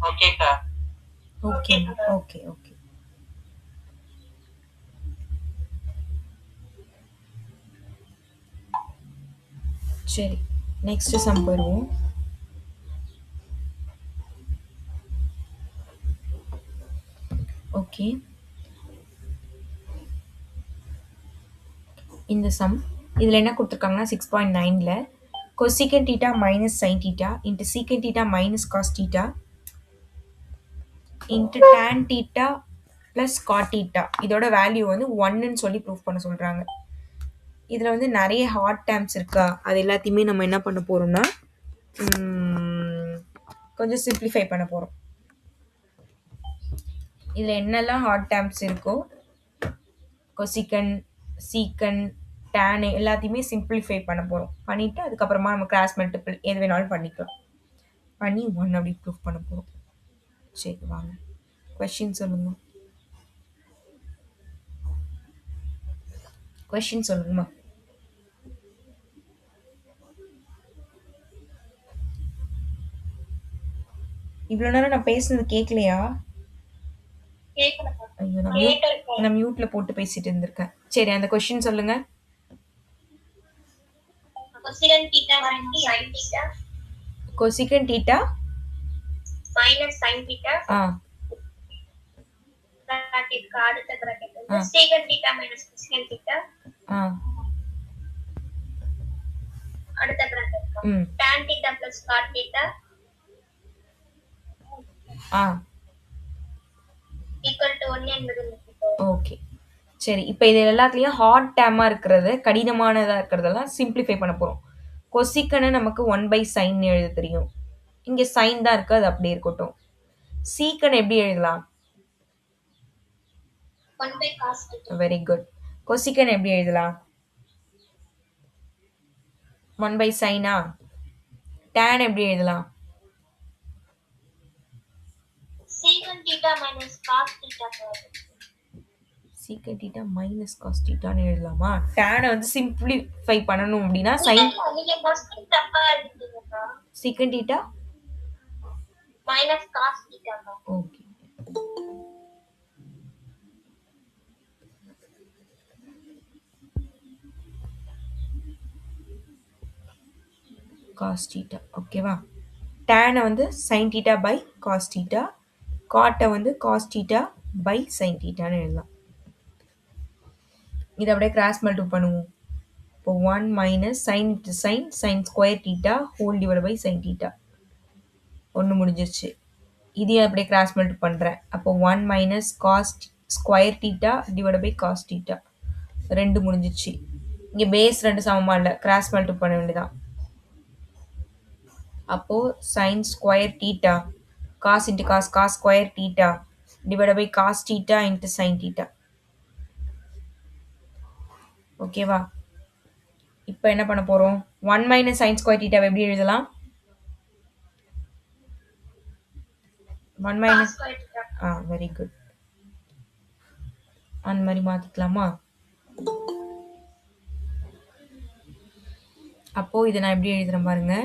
ஓகேக்கா. Okay okay okay. சரி, next sum போயிடுவோம். ஓகே, இந்த சம் இதில் என்ன கொடுத்துருக்காங்கன்னா 6.9ல் cosecant theta minus sin theta into secant theta minus cos theta into tan theta plus cot theta இதோட வேல்யூ வந்து 1ன்னு சொல்லி ப்ரூஃப் பண்ண சொல்கிறாங்க. இதில் வந்து நிறைய ஹார்ட் டேர்ம்ஸ் இருக்கா, அது எல்லாத்தையுமே நம்ம என்ன பண்ண போகிறோம்னா கொஞ்சம் சிம்பிளிஃபை பண்ண போகிறோம். இதில் என்னெல்லாம் ஹார்ட் டேர்ம்ஸ் இருக்கோ கொசிகன் சீக்கன் டேனு எல்லாத்தையுமே சிம்பிளிஃபை பண்ண போகிறோம். பண்ணிவிட்டு அதுக்கப்புறமா நம்ம கிராஸ் மல்டிபிள் எது வேணாலும் பண்ணிக்கலாம். பண்ணி 1 அப்படி ப்ரூஃப் பண்ண போகிறோம். சரி வாங்க, கொஷின் சொல்லுங்க. கொஷின் சொல்லுங்கம்மா. இவ்வளோ நேரம் நான் பேசுனது கேட்கலையா? ஐயோ, நான் மியூட்ல போட்டு பேசிட்டு இருந்திருக்கேன். சரி, அந்த கொஸ்டின் சொல்லுங்க. cosecant theta minus sin theta cosecant theta minus sin theta bracket அடுத்த bracket வந்து secant theta minus cosecant theta அடுத்த bracket tan theta plus cot theta equal to 1 என்பது ஓகே. சரி, இப்போ இது எல்லாத்துலேயும் ஹார்ட் டேமாக இருக்கிறது, கடினமானதாக இருக்கிறதெல்லாம் சிம்பிளிஃபை பண்ண போகிறோம். கொசிக்கனை நமக்கு 1/sin எழுத தெரியும். இங்கே சைன் தான் இருக்குது, அது அப்படியே இருக்கட்டும். சீக்கனை எப்படி எழுதலாம்? 1/cos theta. Very good. கொசிக்கன் எப்படி எழுதலாம்? 1/sin. tan எப்படி எழுதலாம்? secant theta minus cos theta. secant theta minus cos theta ன்னு எழுதலாமா? tan வந்து சிம்பிளிஃபை பண்ணணும் அப்படின்னா sin நீங்க கொஸ்டின் தப்பா எழுதிட்டீங்கக்கா. secant theta minus cos theta. Okay. cos theta ஓகேவா? tan வந்து sin theta by cos theta, cot வந்து cos theta by sin theta ன்னு எழுதலாம். இதை அப்படியே கிராஸ் மல்டிபிள் பண்ணுவோம். இப்போ 1 minus sine into sine sine square theta whole divide by sine theta. ஒன்று முடிஞ்சிருச்சு. இதையும் அப்படியே கிராஸ் மல்டிபிள் பண்ணுறேன். அப்போ 1 minus cos square theta divide by cos theta. 2 முடிஞ்சிருச்சு. இங்கே பேஸ் 2 சமமாக இல்லை, கிராஸ் மல்டிபிள் பண்ண வேண்டியதான். அப்போது sine square theta cos into cos cos square theta divide by cos theta into sine theta. ஓகேவா? இப்போ என்ன பண்ண போகிறோம்? 1 மைனஸ் சைன் ஸ்கொயர் தீட்டாவை எப்படி எழுதலாம்? 1 மைனஸ் வெரி குட். அந்த மாதிரி மாற்றிக்கலாமா? அப்போது இதை நான் எப்படி எழுதுகிறேன் பாருங்க.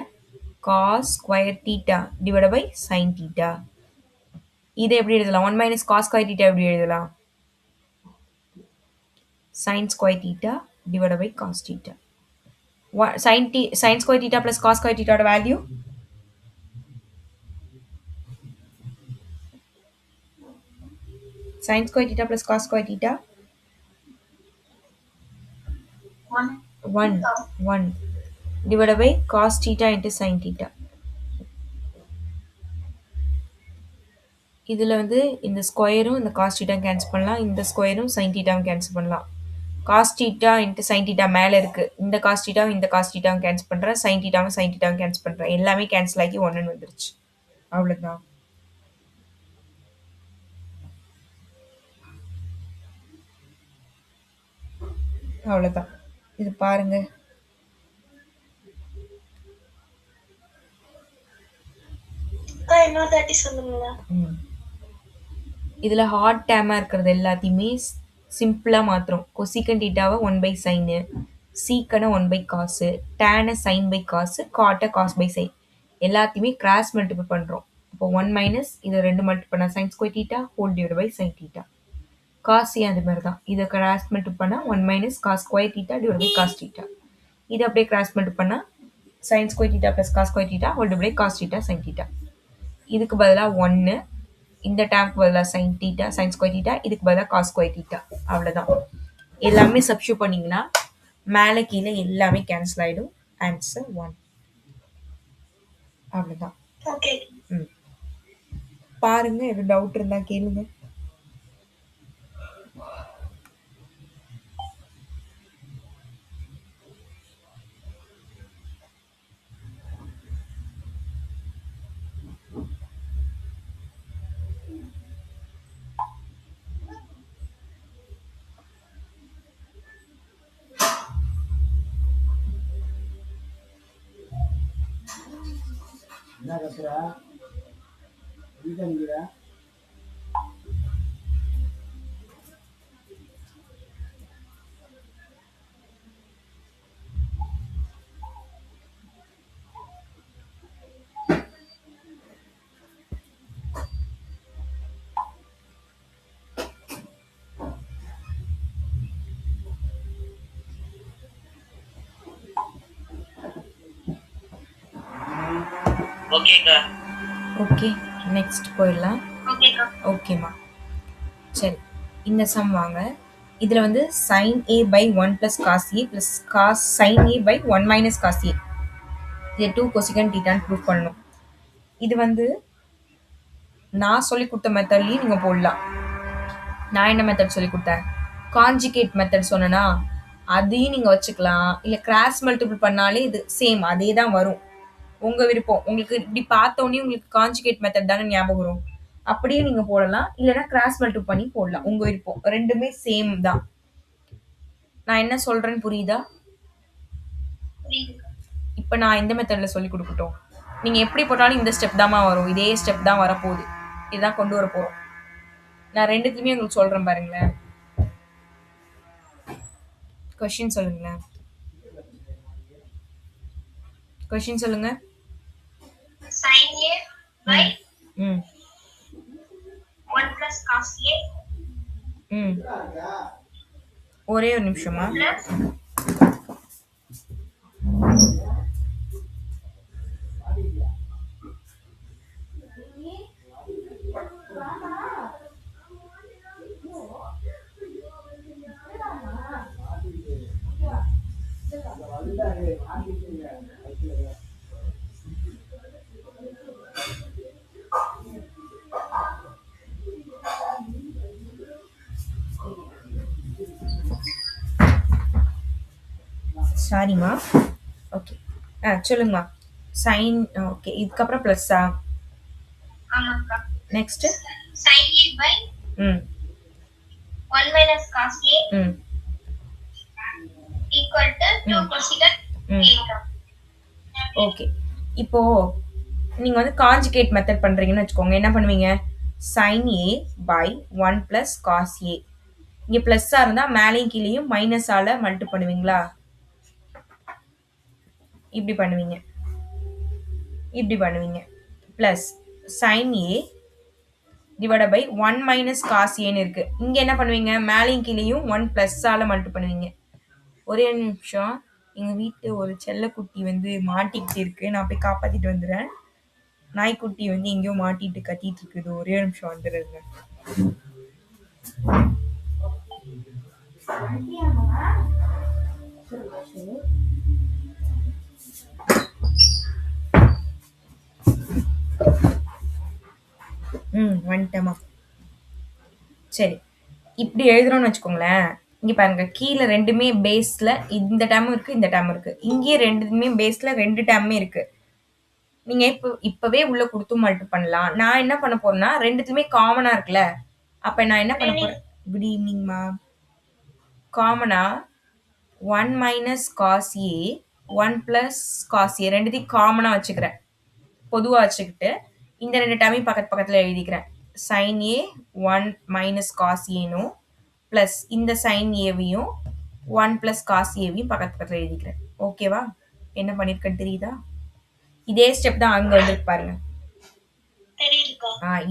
Cos square theta divide by sine theta. இதை எப்படி எழுதலாம்? 1 மைனஸ் காஸ் ஸ்கொயர் தீட்டா எப்படி எழுதலாம்? Sine square theta divide by cos theta. Sine square theta plus cos square தீட்டாவோட value sin square theta plus cos square theta 1 divided by cos theta into sin theta. இதில் வந்து இந்த ஸ்கொயரும் இந்த cos theta cancel பண்ணலாம், இந்த ஸ்கொயரும் sine தீட்டாவும் cancel பண்ணலாம். Cos theta into sine theta மேலே இருக்குது, இந்த காஸ் தீட்டாவும் இந்த காஸ் தீட்டாவும் கேன்சல் பண்ணுறேன், சைன் தீட்டாவும் கேன்சல் பண்ணுறேன். எல்லாமே கேன்சல் ஆகி 1ன்னு வந்துருச்சு. அவ்வளோதான். அவ்வளோதான். இது பாருங்க. இதில் ஹார்ட் டேமாக இருக்கிறது எல்லாத்தையுமே சிம்பிளாக மாற்றுறோம். கொசிக்கன் டீட்டாவை 1/sin, சீக்கனை 1/cos, டேனை sin/cos, காட்டை cos/sin எல்லாத்தையுமே கிராஸ் மல்டிபிள் பண்ணுறோம். அப்போ 1 மைனஸ் இதை 2 மல்டிபிள் பண்ணால் sine square theta whole divide by sine theta. Cos A அது மாதிரி தான். இதை கிராஸ் மல்டிபிள் பண்ணால் 1 minus cos square theta divide by cos theta. இதை அப்படியே கிராஸ் மல்டிபிள் பண்ணால் sine square theta plus cos square theta whole divide by cos theta sine theta. இதுக்கு பதிலாக 1, இந்த டேம்க்கு பதிலாக sine theta sine square theta, இதுக்கு பதிலாக காஸ் ஸ்கொயர் தீட்டா. அவ்வளோதான். எல்லாமே சப்ஸ்டியூட் பண்ணிங்கன்னா மேலே கீழே எல்லாமே கேன்சல் ஆகிடும். ஆன்சர் 1. அவ்வளோதான். பாருங்க, எதுவும் டவுட் இருந்தா கேளுங்க. ஓகேக்கா. ஓகே, நெக்ஸ்ட் போயிடலாம். ஓகேம்மா, சரி. இந்த சம் வாங்க. இதில் வந்து sin a by 1 plus cos a plus cos sin a by 1 minus cos a, இது 2 cosecant thetaன்னு ப்ரூவ் பண்ணணும். இது வந்து நான் சொல்லி கொடுத்த மெத்தட்லையும் நீங்கள் போடலாம். நான் என்ன மெத்தட் சொல்லி கொடுத்தேன்? கான்ஜுகேட் மெத்தட் சொன்னேன்னா அதையும் நீங்கள் வச்சுக்கலாம். இல்லை கிராஸ் மல்டிபிள் பண்ணாலே இது சேம் அதே தான் வரும். உங்கள் விருப்பம். உங்களுக்கு இப்படி பார்த்தோன்னே உங்களுக்கு கான்ஜுகேட் மெத்தட் தானே ஞாபகம் வரும். அப்படியே நீங்கள் போடலாம். இல்லைன்னா கிராஸ் மல்டிபிள் பண்ணி போடலாம். உங்கள் விருப்பம். ரெண்டுமே சேம் தான். நான் என்ன சொல்கிறேன்னு புரியுதா? இப்போ நான் இந்த மெத்தடில் சொல்லி கொடுக்கட்டும். நீங்கள் எப்படி போட்டாலும் இந்த ஸ்டெப் தாம்மா வரும். இதே ஸ்டெப் தான் வரப்போகுது. இதுதான் கொண்டு வர போகிறோம். நான் ரெண்டுத்துலையுமே உங்களுக்கு சொல்கிறேன் பாருங்களேன். கொஷின் சொல்லுங்களேன். கொஷின் சொல்லுங்க. sin a by 1 plus cos a. ஒரே ஒரு நிமிஷமா. சாரிம்மா. ஓகே, சொல்லுங்கம்மா. சைன் ஓகே, இதுக்கப்புறம் ப்ளஸ்ஸா? ஆமாக்கா. Next sin a by 1 minus cos a equal to 2 cosecant a. Okay, இப்போ நீங்கள் வந்து கான்ஜுகேட் மெத்தட் பண்ணுறீங்கன்னு வச்சுக்கோங்க. என்ன பண்ணுவீங்க? sin a by 1 plus cos a. இங்கே ப்ளஸ்ஸாக இருந்தால் மேலேயும் கீழேயும் மைனஸால் மல்டி பண்ணுவீங்களா? இப்படி பண்ணுவீங்க. இப்படி பண்ணுவீங்க. Plus sin a divide by 1 minus cos ஏன்னு இருக்குது. இங்கே என்ன பண்ணுவீங்க? மேலேயும் கீழேயும் 1 ப்ளஸ்ஸால் மல்டி பண்ணுவீங்க. ஒரே நிமிஷம். எங்கள் வீட்டு ஒரு செல்லக்குட்டி வந்து மாட்டிக்கிட்டு இருக்கு. நான் போய் காப்பாற்றிட்டு வந்துடுறேன். நாய்க்குட்டி வந்து எங்கேயோ மாட்டிட்டு கத்திட்டு இருக்குது. ஒரே நிமிஷம் வந்துடுறேங்க. வந்துட்டேம்மா. சரி, இப்படி எழுதுறோம்னு வச்சுக்கோங்களேன். இங்கே பாருங்க, கீழே ரெண்டுமே பேஸில் இந்த டேமும் இருக்குது, இந்த டேமும் இருக்குது. இங்கேயே ரெண்டுமே பேஸில் 2 டேமுமே இருக்குது. நீங்கள் இப்போவே உள்ளே கொடுத்து மல்டி பண்ணலாம். நான் என்ன பண்ண போறேன்னா, ரெண்டுத்துலையுமே காமனாக இருக்குல்ல. அப்போ நான் என்ன பண்ண போகிறேன்? குட் ஈவினிங்மா. காமனாக 1 minus cos A 1 plus cos A ரெண்டுத்தையும் காமனாக வச்சுக்கிறேன். பொதுவாக வச்சுக்கிட்டு இந்த 2 டேமையும் பக்கத்தில் எழுதிக்கிறேன். sin a 1 மைனஸ் காஸ் ஏனும் ப்ளஸ் இந்த sin ஏவையும் 1 ப்ளஸ் காஸ் ஏவையும் பக்கத்தில் எழுதிக்கிறேன். ஓகேவா? என்ன பண்ணியிருக்கேன்னு தெரியுதா? இதே ஸ்டெப் தான் அங்கே வந்துருக்கு பாருங்க.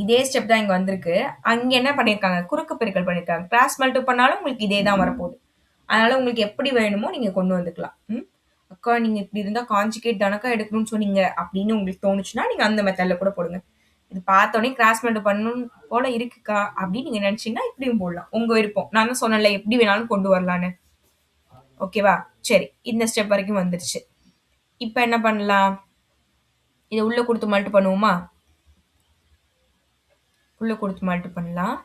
இதே ஸ்டெப் தான் இங்க வந்திருக்கு. அங்க என்ன பண்ணியிருக்காங்க, குறுக்கு பெருக்கல் பண்ணியிருக்காங்க. கிராஸ் மல்டிபிள் பண்ணாலும் உங்களுக்கு இதே தான் வரப்போகுது. அதனால உங்களுக்கு எப்படி வேணுமோ நீங்க கொண்டு வந்துக்கலாம். அக்கா நீங்க இப்படி இருந்தா கான்ஜுகேட் தானக்கா எடுக்கணும்னு சொன்னீங்க அப்படின்னு உங்களுக்கு தோணுச்சுன்னா நீங்க அந்த மெத்தட்ல கூட போடுங்க. இது பார்த்தோன்னே கிராஸ் மல்டிபிள் பண்ணணும் போல இருக்குக்கா அப்படின்னு நீங்க நினைச்சீங்கன்னா இப்படியும் போடலாம். உங்க விருப்பம். நான் தான் சொன்னேன்ல எப்படி வேணாலும் கொண்டு வரலான்னு. ஓகேவா? சரி. இந்த ஸ்டெப் வரைக்கும் வந்துருச்சு. இப்ப என்ன பண்ணலாம்? இத உள்ள குடுத்து மல்டி பண்ணுவோமா? உள்ள குடுத்து மல்டி பண்ணலாம்.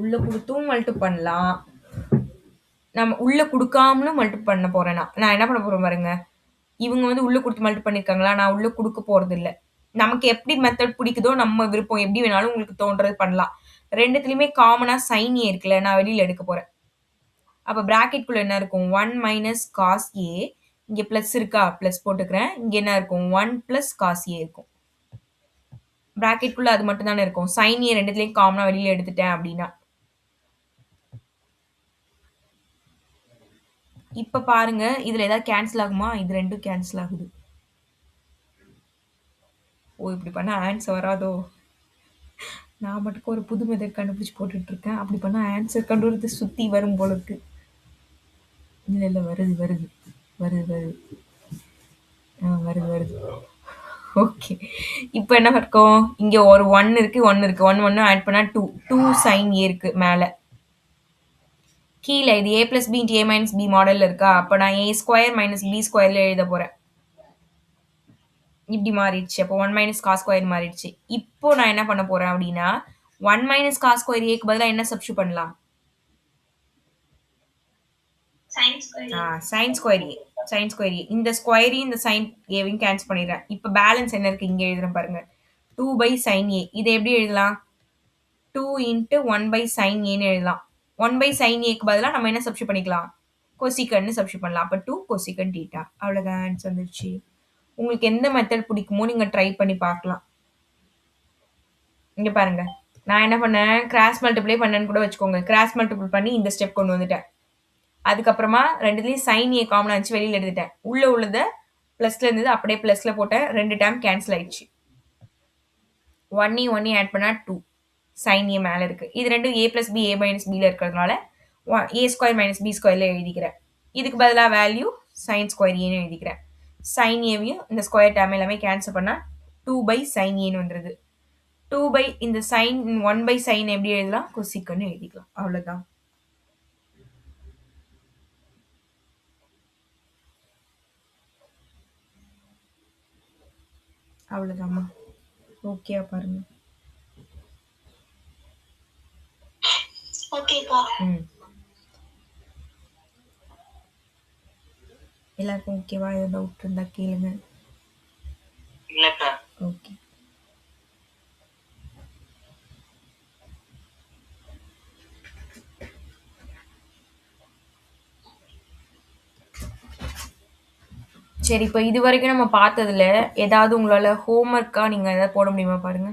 உள்ள குடுத்தும் மல்டி பண்ணலாம். நம்ம உள்ள குடுக்காமலும் மல்டி பண்ண போறேன் நான். நான் என்ன பண்ண போறேன் பாருங்க. இவங்க வந்து உள்ள குடுத்து மல்டி பண்ணியிருக்காங்களா? நான் உள்ள குடுக்க போறதில்ல. நமக்கு எப்படி மெத்தட் பிடிக்குதோ நம்ம விருப்பம். எப்படி வேணாலும் உங்களுக்கு தோன்றது பண்ணலாம். 2த்துலயுமே காமனா சைன் ஏ இருக்குல்ல. நான் வெளியில எடுக்க போறேன். அப்ப பிராக்கெட் குள்ள என்ன இருக்கும்? 1 மைனஸ் காஸ் ஏ. இங்க பிளஸ் இருக்கா? பிளஸ் போட்டுக்கிறேன். இங்க என்ன இருக்கும்? 1 பிளஸ் காஸ் ஏ இருக்கும். பிராக்கெட் குள்ள அது மட்டும் தானே இருக்கும். சைன் ஏ 2த்துலயும் காமனா வெளியில எடுத்துட்டேன் அப்படின்னா. இப்ப பாருங்க. இதுல ஏதாவது கேன்சல் ஆகுமா? இது 2ம் கேன்சல் ஆகுது. ஓ! இப்படி பண்ணா ஆன்சர் வராதோ? நான் மட்டுக்கும் ஒரு புது மெத்தட் கண்டுபிடிச்சு போட்டுட்டு இருக்கேன். அப்படி பண்ணா ஆன்சர் கண்டுபிடித்து சுத்தி வரும் போல இருக்கு. இல்ல வருது. வருது. ஓகே. இப்ப என்ன இருக்கும்? இங்க ஒரு 1 இருக்கு. 1 ஆட் பண்ணா 2. 2 sin A இருக்கு மேல. கீழ இது a plus b into a minus b மாடல்ல இருக்கா? அப்ப நான் a ஸ்கொயர் மைனஸ் b ஸ்கொயர்ல எழுத போறேன். இப்படி மாறிடுச்சு. அப்போ 1 மைனஸ் காஸ் ஸ்கொயர் மாறிடுச்சு. இப்போ நான் என்ன பண்ண போறேன் அப்படின்னா 1 மைனஸ் காஸ் ஸ்கொயர் ஏக்கு பதிலா என்ன சப்ஸ்டியூட் பண்ணலாம்? Sign square a. Sine square ஏ. இந்த ஸ்கொயரையும் இந்த சைன் ஏவையும் கேன்சல் பண்ணிடுறேன். இப்போ பேலன்ஸ் என்ன இருக்கு? இங்க எழுதுறேன் பாருங்க. 2 பை சைன் ஏ. இதை எப்படி எழுதலாம்? 2 இன்ட்டு 1 பை சைன் ஏன்னு எழுதலாம். 1 பை சைன் ஏக்கு பதிலாக நம்ம என்ன சப்ஸ்டியூட் பண்ணிக்கலாம்? கொசிகன்னு சப்ஸ்டியூட் பண்ணலாம். அப்போ 2 கொசிகன் டீட்டா. அவ்வளோதான் ஆன்சர் வந்துருச்சு. உங்களுக்கு எந்த மெத்தட் பிடிக்குமோ நீங்க ட்ரை பண்ணி பார்க்கலாம். இங்க பாருங்க. நான் என்ன பண்ணேன்? கிராஸ் மல்டிப்ளை பண்ணேன்னு கூட வச்சுக்கோங்க. கிராஸ் மல்டிபிள் பண்ணி இந்த ஸ்டெப் கொண்டு வந்துட்டேன். அதுக்கப்புறமா 2த்துலயும் சைன் ஏ காமனா இருந்துச்சு வெளியில எடுத்துட்டேன். உள்ள உள்ளத பிளஸ்ல இருந்தது அப்படியே பிளஸ்ல போட்டேன். 2 டேர்ம் கேன்சல் ஆயிடுச்சு. 1 ஆட் பண்ணா 2. சைன் ஏ மேல இருக்கு. இது ரெண்டும் a plus b a minus b ல இருக்கிறதுனால a ஸ்கொயர் மைனஸ் b ஸ்கொயர்ல எழுதிக்கிறேன். இதுக்கு பதிலா வேல்யூ சைன் ஸ்கொயர் ஏன்னு எழுதிக்கிறேன். சைன் ஏவையும் இந்த ஸ்கொயர் டேர்ம் எல்லாமே கேன்சல் பண்ணா 2 பை சைன் ஏன்னு வந்துருது. 2 பை இந்த சைன் 1 பை சைன் எப்படி எழுதலாம்? கொசிக்கன்னு எழுதிக்கலாம். அவ்வளவுதான். அவ்வளவுதாம்மா. ஓகே பாருங்க. ஓகேக்கா. எல்லாருக்கும் ஓகேவா? ஏதாவது டவுட் இருந்தா கேளுங்க. இல்லக்கா. ஓகே. சரி, இப்போ இது வரைக்கும் நம்ம பார்த்ததுல ஏதாவது உங்களால ஹோம்ஒர்க்கா நீங்க ஏதாவது போட முடியுமா பாருங்க.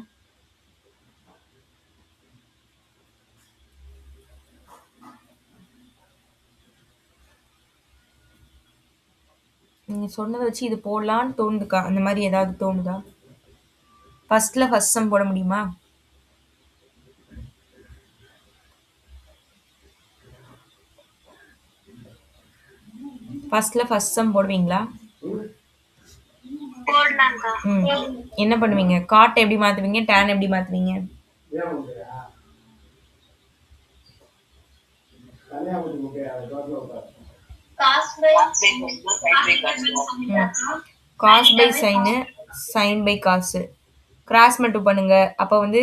நீங்க சொன்னதை வச்சு இது போடலான்னு தோணுதுக்கா? அந்த மாதிரி ஏதாவது தோணுதா? ஃபர்ஸ்ட் சம் போட முடியுமா? ஃபர்ஸ்ட் சம் போடுவீங்களா? போடலாம்க்கா. என்ன பண்ணுவீங்க? காட் எப்படி மாத்துவீங்க? டேன் எப்படி மாத்துவீங்க? Cos by sine, sine by cos. Cross மட்டும் பண்ணுங்க. அப்போ வந்து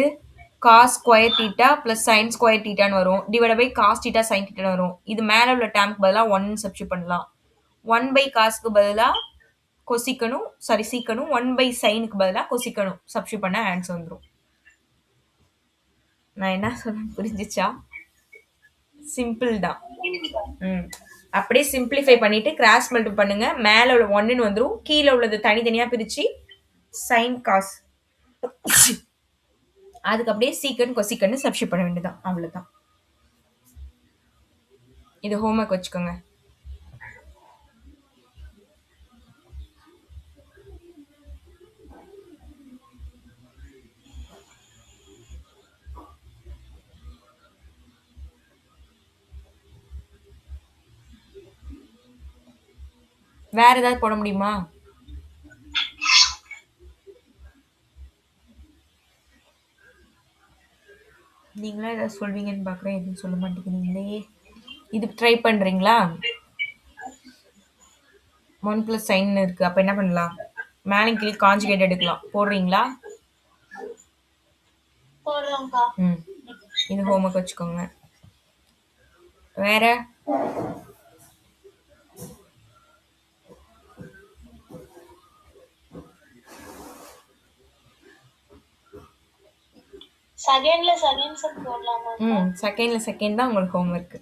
cos square theta plus sine square தீட்டான்னு வரும். Divide by cos theta sine தீட்டான்னு வரும். இது மேலே உள்ள டேர்முக்கு பதிலாக 1 சப்ஸ்டியூட் பண்ணலாம். 1 பை காசுக்கு பதிலாக கொசிக்கணும், சீக்கணும். 1 பை சைனுக்கு பதிலாக கொசிக்கணும் சப்ஸ்டியூட் பண்ண ஆன்சர் வந்துடும். நான் என்ன சொல்றேன் புரிஞ்சிச்சா? சிம்பிள் தான். அப்படியே சிம்பிளிஃபை பண்ணிட்டு கிராஸ் மல்டிபிள் பண்ணுங்க. மேல உள்ள 1ன்னு வந்துடும். கீழே உள்ளது தனித்தனியா பிரிச்சு சைன் காஸ் அதுக்கு அப்படியே சீக்கன் கொசிக்கன்னு சப்ஸ்டியூட் பண்ண வேண்டியதான். அவ்வளவுதான். இது ஹோம்ஒர்க் வச்சுக்கோங்க. வேற ஏதாவது போட முடியுமா? நீங்களா ஏதாவது சொல்வீங்கன்னு பார்க்குறேன். எதுவும் சொல்ல மாட்டேங்கிறீங்களே. இது ட்ரை பண்றீங்களா? 1 + சைன் இருக்கு. அப்ப என்ன பண்ணலாம்? மேலையும் கீழயும் கான்ஜுகேட் எடுக்கலாம். போடுறீங்களா? போடுறோம்க்கா. இது ஹோம்ஒர்க் வச்சுக்கோங்க. வேற செகண்ட்ல செகண்ட் செட் போடலாமா? செகண்ட்ல செகண்ட் தான் உங்களுக்கு ஹோம்ஒர்க்.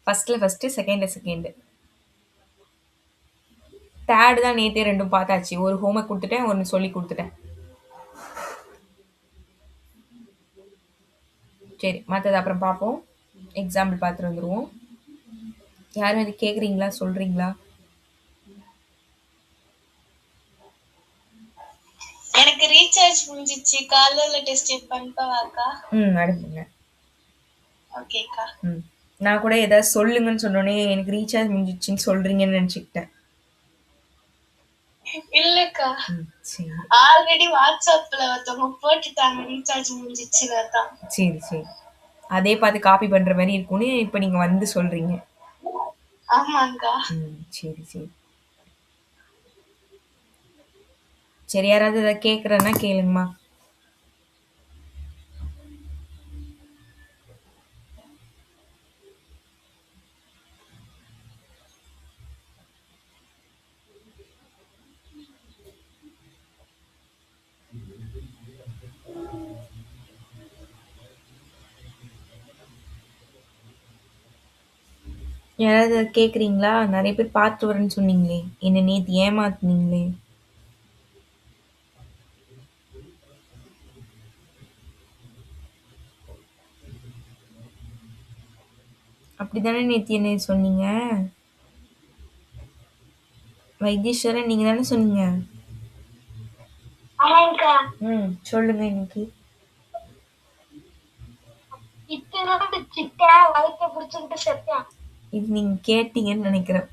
ஃபர்ஸ்ட்ல ஃபர்ஸ்ட், செகண்ட்ல செகண்ட். தேர்ட் தான் நேத்தே ரெண்டும் பார்த்தாச்சு. ஒரு ஹோம்ஒர்க் கொடுத்துட்டேன், ஒன்று சொல்லி கொடுத்துட்டேன். சரி, மற்றது அப்புறம் பார்ப்போம். எக்ஸாம்பிள் பார்த்துட்டு வந்துடுவோம். யாரும் இது கேட்குறீங்களா, சொல்றீங்களா? எனக்கு ரீசார்ஜ் முடிஞ்சிச்சு. காலையில டெஸ்ட் பண்ணிப்பாக்கா? அனுப்புங்க. ஓகேக்கா. நான் கூட ஏதாவது சொல்லுங்கன்னு சொன்னோடனே எனக்கு ரீசார்ஜ் முடிஞ்சிச்சுன்னு சொல்றீங்கன்னு நினச்சிக்கிட்டேன். இல்லக்கா, சரி ஆல்ரெடி வாட்ஸ்அப்ல ஒருத்தவங்க போட்டுட்டாங்க ரீசார்ஜ் முடிஞ்சிச்சுன்னு தான். சரி சரி, அதே பார்த்து காப்பி பண்ற மாதிரி இருக்கும்னு இப்போ நீங்க வந்து சொல்றீங்க. ஆமாங்கா. சரி சரி சரி, யாராவது ஏதாவது கேட்குறேன்னா கேளுங்கம்மா. யாராவது கேட்குறீங்களா? நிறைய பேர் பார்த்து வரேன்னு சொன்னீங்களே, என்ன நேற்று ஏமாத்துனீங்களே. அப்படிதானே நேற்று என்ன சொன்னீங்க? வைத்தீஸ்வரன் நீங்க தானே சொன்னீங்க? ஆமாங்கா. சொல்லுங்க இன்னைக்கு. இத்தனோட சிட்ட வயிற்ற பிடிச்சிக்கிட்டு செத்தேன். இது நீங்க கேட்டீங்கன்னு நினைக்கிறேன்.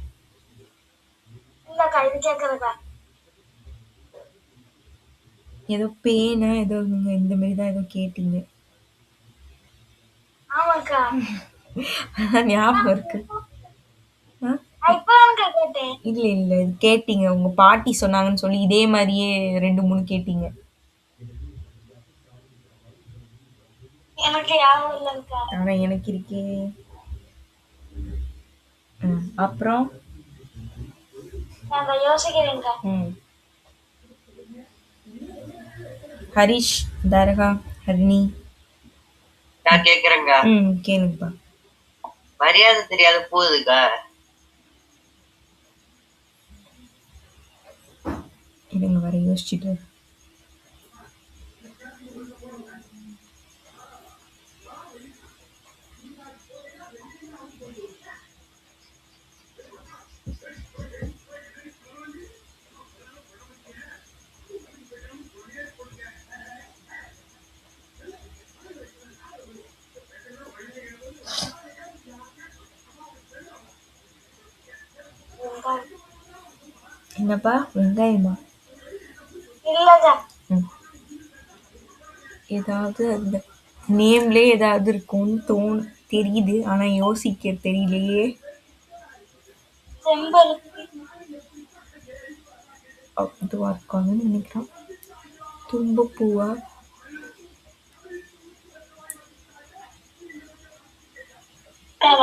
இல்லக்கா, இது கேட்கறதா? ஏதோ பேனா ஏதோ நீங்க இந்த மாதிரி தான் ஏதோ கேட்டீங்க. ஆமாக்கா. ஞாபகம் இருக்கு. இல்ல இல்ல, இது கேட்டீங்க. உங்க பாட்டி சொன்னாங்கன்னு சொல்லி இதே மாதிரியே 2-3 கேட்டீங்க. எனக்கு ஞாபகம் இல்லக்கா. ஆனா எனக்கு இருக்கே. அப்புறம் நான் யோசிக்கிறேன்க்கா. ஹரிஷ், தரகா, ஹரிணி, நான் கேக்குறேங்க. கேளுங்கப்பா. மரியாதை தெரியாத போகுதுக்கா. இருங்க வர யோசிச்சுட்டு. என்னப்பா, வெங்காயமா? இல்லக்கா. ஏதாவது அந்த நேம்லயே ஏதாவது இருக்கும்னு தெரியுது, ஆனா யோசிக்க தெரியலையே. செம்பருத்தி. அதுவா இருக்காங்கன்னு நினைக்கிறேன். தும்பப்பூவா?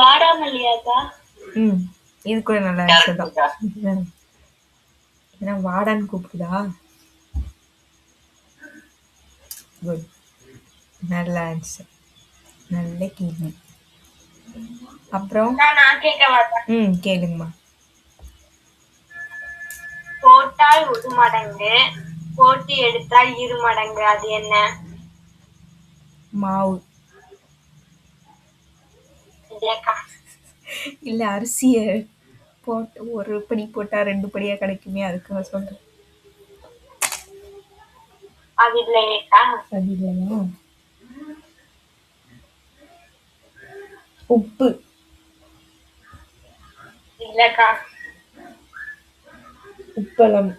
வாடாமல்லியாக்கா? இது கூட நல்ல ஆன்சர் தான். ஏன்னா வாடான்னு கூப்பிடுதா? குட், நல்ல ஆன்சர், நல்ல கேள்வி. அப்புறம் நான் கேட்க மாட்டேன். கேளுங்கம்மா. போட்டால் 1 மடங்கு, போட்டு எடுத்தால் 2 மடங்கு, அது என்ன? மாவு. இல்ல, அரிசிய போட்டு 1 படி போட்டா 2 படியா கிடைக்குமே, அதுக்காக சொல்றேன். அது இல்லையேக்கா. அது இல்லையா? உப்பு. இல்லக்கா. உப்பளம்.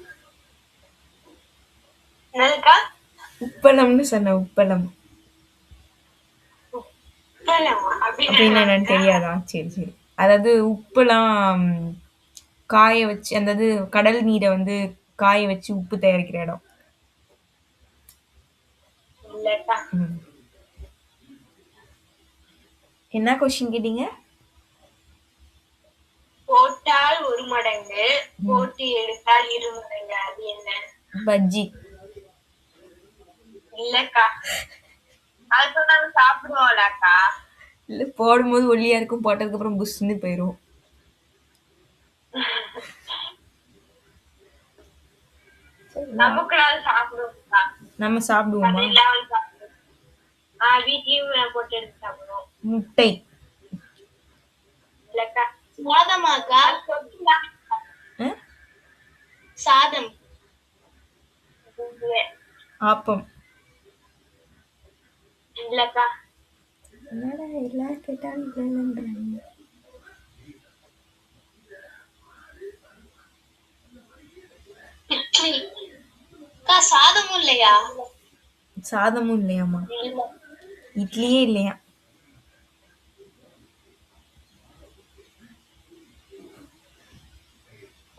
என்னதுக்கா? உப்பளம்னு சொன்னேன், உப்பளம். உப்பளமா? அப்படின்னா என்னன்னு தெரியாதா? சரி சரி. அதாவது உப்புலாம் காய வச்சு, அதாவது கடல் நீரை வந்து காய வச்சு உப்பு தயாரிக்கிற இடம். இல்லக்கா. ம். என்ன கொஸ்டின் கேட்டீங்க? போட்டால் 1 மடங்கு, போட்டு எடுத்தால் 2 மடங்கு. அது என்ன? பஜ்ஜி. இல்லக்கா. அது சொன்னாலும் சாப்பிடுவோம்லக்கா. இல்ல, போடும்போது ஒல்லியா இருக்கும், போட்டதுக்கு அப்புறம் புஷ்ன்னு போயிரும். நமக்குள்ளாவது சாப்பிடுவோம்க்கா. நம்ம சாப்பிடுவோமா? அது இல்லாமல் சாப்பிடுவோம். வீட்லயும் போட்டு எடுத்து சாப்பிடுவோம். முட்டை. இல்லக்கா. சாதமாக்கா? ஆ? சாதம். ஆப்பம். இல்லக்கா. என்னடா எல்லாரும் கேட்டாலும் இல்லைன்றாங்க. இட்லி. அக்கா சாதமும் இல்லையா? சாதமும் இல்லையாமா? இட்லியே இல்லையா?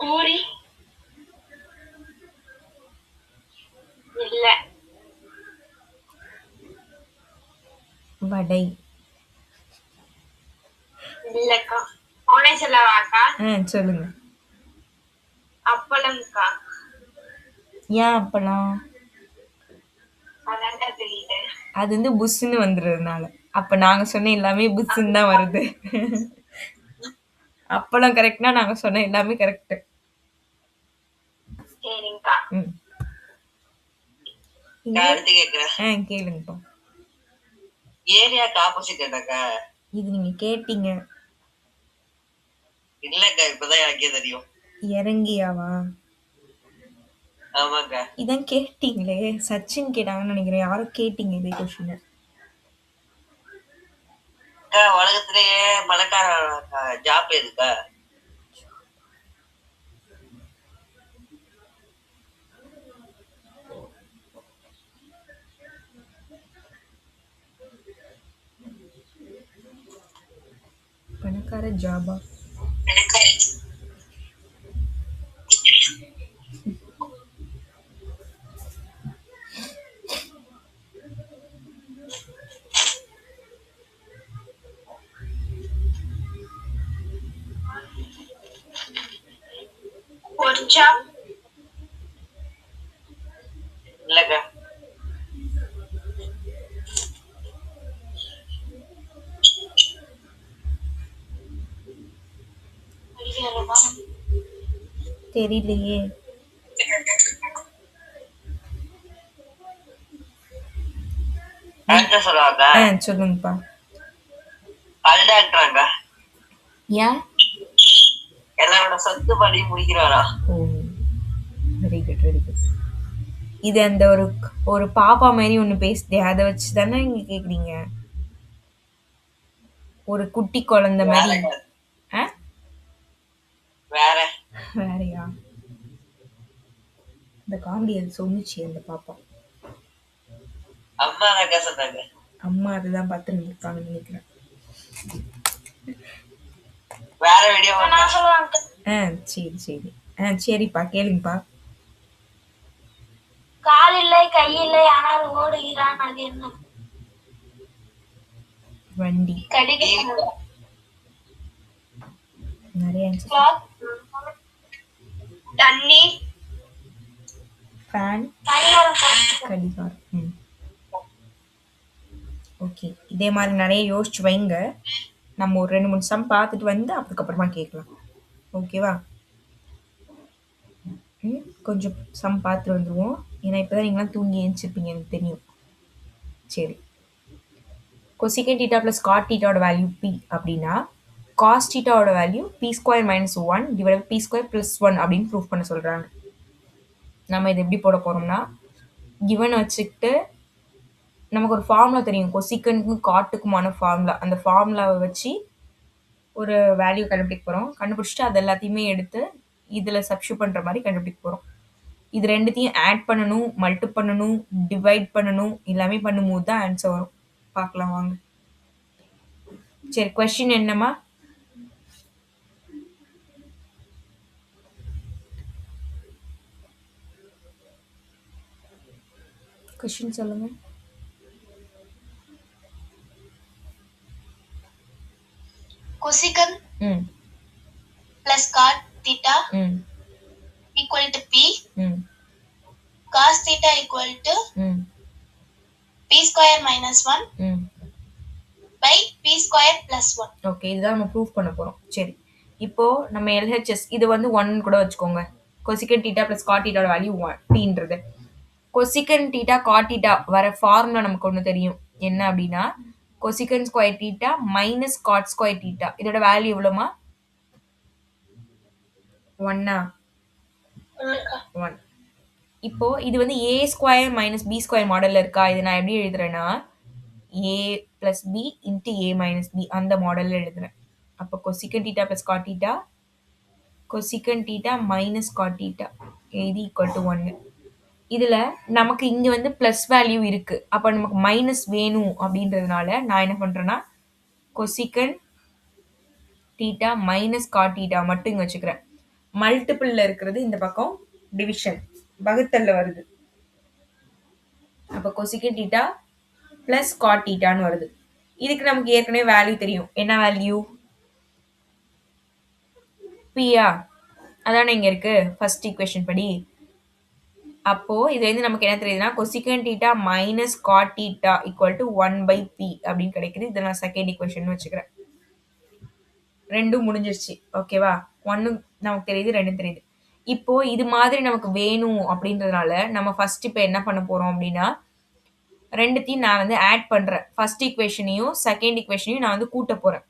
பூரி. இல்ல. வடை. இல்லக்கா. உடனே சொல்லவாக்கா? சொல்லுங்க. அப்பளம்க்கா. ஏன் அப்பலாம்? அதான்டா தெரியல. அது வந்து புஷ்ன்னு வந்துடுறதுனால. அப்ப நாங்க சொன்ன எல்லாமே புஷ்ன்னு தான் வருது. அப்பளம் கரெக்ட்னா நாங்க சொன்ன எல்லாமே கரெக்ட். சரிங்கக்கா. ம். அடுத்து கேக்குறேன். கேளுங்கப்பா. ஏரியாக்கு ஆப்போசிட் என்னக்கா? இது நீங்க கேட்டீங்க. இல்லக்கா, இப்பதான் எனக்கே தெரியும். இறங்கியாவா? ஆமாக்கா. இதான் கேட்டீங்களே, சச்சின் கேட்டாங்கன்னு நினைக்கிறேன். யாரும் கேட்டீங்க இதே கொஸ்டின். அக்கா, உலகத்திலேயே பணக்கார ஜாப் எதுக்கா? பணக்கார ஜாபா? பொரிச்சா? இல்லக்கா. தெரியலையே. அடுத்த சொல்லுவாக்கா? சொல்லுங்கப்பா. அல்டாக்டராக்கா. ஏன்? எல்லாரோட சொத்து படி முடிக்கிறாரா? ஓ, வெரி குட் வெரி குட். இது அந்த ஒரு பாப்பா மாதிரி ஒன்று பேசுதே, அதை வச்சு தானே நீங்க கேக்குறீங்க? ஒரு குட்டி குழந்தை மாதிரி. வேற வேறையா? இந்த காமெடி அது சொன்னிச்சு அந்த பாப்பா. அம்மா தாக்கா சொன்னாங்க. அம்மா அதுதான் பார்த்துட்டு இருப்பாங்கன்னு நினைக்கிறேன். வேற வீடியோ. நான் சொல்லுவேன். சரி சரி. சரிப்பா, கேளுங்கப்பா. கால் இல்லை, கை இல்லை, ஆனால் ஓடுகிறான். அது என்ன? வண்டி. கடிகாரம். நிறைய தண்ணி. ஃபேன். கடிகாரம். ஓகே, இதே மாதிரி நிறைய யோசிச்சு வைங்க. நம்ம ஒரு 2-3 சம் பார்த்துட்டு வந்து அதுக்கப்புறமா கேட்கலாம். ஓகேவா? கொஞ்சம் சம் பார்த்துட்டு வந்துடுவோம். ஏன்னா இப்போ தான் நீங்களாம் தூங்கி எழுந்திருப்பீங்க, எனக்கு தெரியும். சரி. கொசிகன் தீட்டா ப்ளஸ் காட் தீட்டாவோட வேல்யூ பி அப்படின்னா காஸ் தீட்டாவோட வேல்யூ p² - 1 டிவைட் p² + 1 அப்படின்னு ப்ரூஃப் பண்ண சொல்கிறாங்க. நம்ம இதை எப்படி போட போகிறோம்னா, கிவன் வச்சுக்கிட்டு நமக்கு ஒரு ஃபார்முலா தெரியும், கொசிகனுக்கும் காட்டுக்குமான ஃபார்முலா. அந்த ஃபார்முலாவை வச்சு ஒரு வேல்யூ கண்டுபிடிக்க போகிறோம். கண்டுபிடிச்சிட்டு அது எல்லாத்தையுமே எடுத்து இதில் சப்ஸ்டியூட் பண்ணுற மாதிரி கண்டுபிடிக்க போகிறோம். இது ரெண்டுத்தையும் ஆட் பண்ணணும், மல்டி பண்ணணும், டிவைட் பண்ணணும், எல்லாமே பண்ணும்போது தான் ஆன்சர் வரும். பார்க்கலாம் வாங்க. சரி, கொஸ்டின் என்னம்மா? கொஸ்டின் சொல்லுங்க. cosecant ம் plus cot theta ம் equal to p, ம் cos theta equal to ம் p square minus 1 ம் by p square plus 1. Okay, இதுதான் நம்ம ப்ரூஃப் பண்ண போகிறோம். சரி, இப்போது நம்ம எல்ஹெச்எஸ் இது வந்து 1 கூட வச்சுக்கோங்க. கொசிகன் டீட்டா ப்ளஸ் காட் டீட்டாவோட வேல்யூ 1 பீன்றது. கொசிகன் டீட்டா காட் டீட்டா வர ஃபார்முலா நமக்கு ஒன்று தெரியும். என்ன அப்படின்னா cosecant square theta minus cot square theta. இதோட வேல்யூ எவ்வளோமா? 1. 1. இப்போ இது வந்து a square minus b square மாடலில் இருக்கா? இது நான் எப்படி எழுதுறேன்னா a plus b into a minus b அந்த மாடலில் எழுதுறேன். அப்போ cosecant theta plus cot theta cosecant theta minus cot theta இது ஈக்குவல் டு 1. இதில் நமக்கு இங்கே வந்து ப்ளஸ் வேல்யூ இருக்குது. அப்போ நமக்கு மைனஸ் வேணும் அப்படின்றதுனால நான் என்ன பண்ணுறேன்னா கொசிகன் டீட்டா மைனஸ் காட் டீட்டா மட்டும் இங்கே வச்சுக்கிறேன். மல்டிபிளில் இருக்கிறது இந்த பக்கம் டிவிஷன் வகுத்தல்ல வருது. அப்போ கொசிகன் டீட்டா ப்ளஸ் காட் டீட்டான்னு வருது. இதுக்கு நமக்கு ஏற்கனவே வேல்யூ தெரியும். என்ன வேல்யூ? பியா அதானே இங்கே இருக்குது ஃபர்ஸ்ட் ஈக்குவேஷன் படி. அப்போது இது வந்து நமக்கு என்ன தெரியுதுன்னா கொசிகன் theta minus cot theta equal to 1/p அப்படின்னு கிடைக்குது. இதை நான் செகண்ட் ஈக்குவேஷன் வச்சுக்கிறேன். ரெண்டும் முடிஞ்சிருச்சு. ஓகேவா? 1 நமக்கு தெரியுது, 2 தெரியுது. இப்போ இது மாதிரி நமக்கு வேணும் அப்படின்றதுனால நம்ம ஃபர்ஸ்ட் இப்போ என்ன பண்ண போகிறோம் அப்படின்னா ரெண்டுத்தையும் நான் வந்து ஆட் பண்ணுறேன். ஃபர்ஸ்ட் ஈக்குவேஷனையும் செகண்ட் ஈக்குவேஷனையும் நான் வந்து கூட்ட போகிறேன்.